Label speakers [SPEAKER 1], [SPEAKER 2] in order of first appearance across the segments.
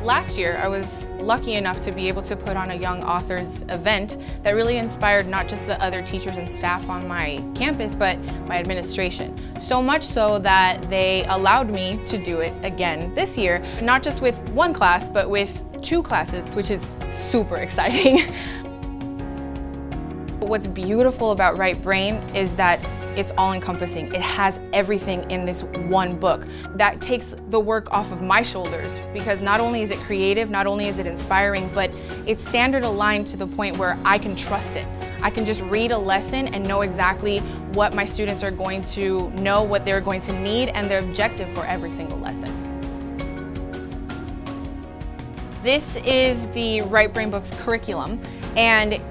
[SPEAKER 1] Last year, I was lucky enough to be able to put on a young authors event that really inspired not just the other teachers and staff on my campus, but my administration. So much so that they allowed me to do it again this year, not just with one class, but with 2 classes, which is super exciting. What's beautiful about Right Brain is that it's all-encompassing. It has everything in this one book. That takes the work off of my shoulders, because not only is it creative, not only is it inspiring, but it's standard aligned to the point where I can trust it. I can just read a lesson and know exactly what my students are going to know, what they're going to need, and their objective for every single lesson. This is the Right Brain Book's curriculum, and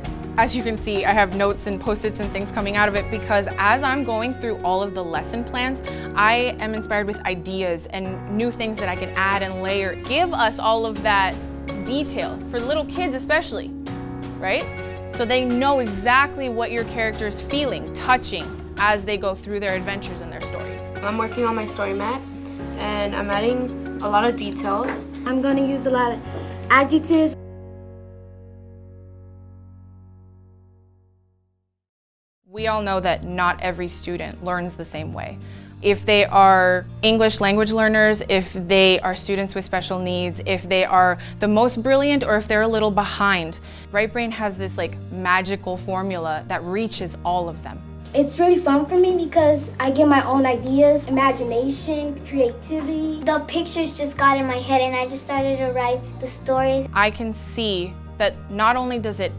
[SPEAKER 1] as you can see, I have notes and post-its and things coming out of it because as I'm going through all of the lesson plans, I am inspired with ideas and new things that I can add and layer. Give us all of that detail, for little kids especially, right? So they know exactly what your character is feeling, touching, as they go through their adventures and their stories.
[SPEAKER 2] I'm working on my story map, and I'm adding a lot of details.
[SPEAKER 3] I'm going to use a lot of adjectives.
[SPEAKER 1] We all know that not every student learns the same way. If they are English language learners, if they are students with special needs, if they are the most brilliant, or if they're a little behind, Right Brain has this magical formula that reaches all of them.
[SPEAKER 3] It's really fun for me because I get my own ideas, imagination, creativity.
[SPEAKER 4] The pictures just got in my head and I just started to write the stories.
[SPEAKER 1] I can see that not only does it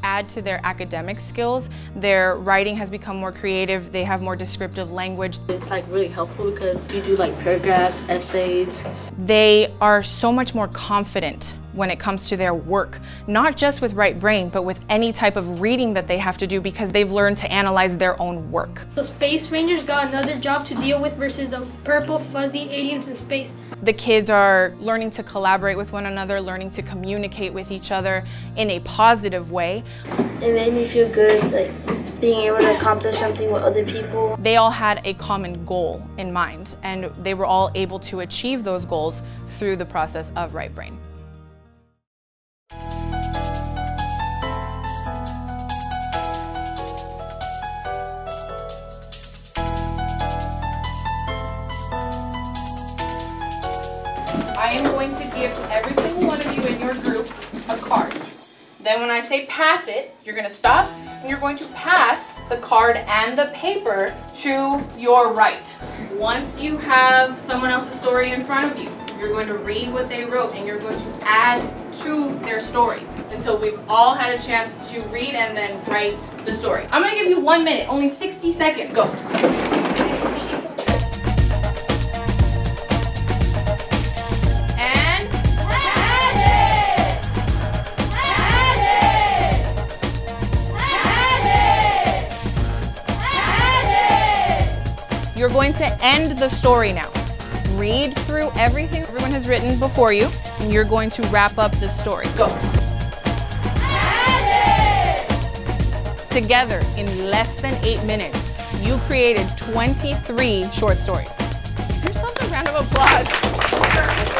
[SPEAKER 1] add to their academic skills, their writing has become more creative, they have more descriptive language.
[SPEAKER 2] It's really helpful because you do paragraphs, essays.
[SPEAKER 1] They are so much more confident when it comes to their work, not just with Right Brain, but with any type of reading that they have to do because they've learned to analyze their own work.
[SPEAKER 5] The Space Rangers got another job to deal with versus the purple fuzzy aliens in space.
[SPEAKER 1] The kids are learning to collaborate with one another, learning to communicate with each other in a positive way.
[SPEAKER 2] It made me feel good, being able to accomplish something with other people.
[SPEAKER 1] They all had a common goal in mind, and they were all able to achieve those goals through the process of Right Brain. I am going to give every single one of you in your group a card. Then when I say pass it, you're going to stop and you're going to pass the card and the paper to your right. Once you have someone else's story in front of you, you're going to read what they wrote and you're going to add to their story until we've all had a chance to read and then write the story. I'm going to give you 1 minute, only 60 seconds. Go. You're going to end the story now. Read through everything everyone has written before you, and you're going to wrap up the story. Go. Together, in less than 8 minutes, you created 23 short stories. Give yourselves a round of applause.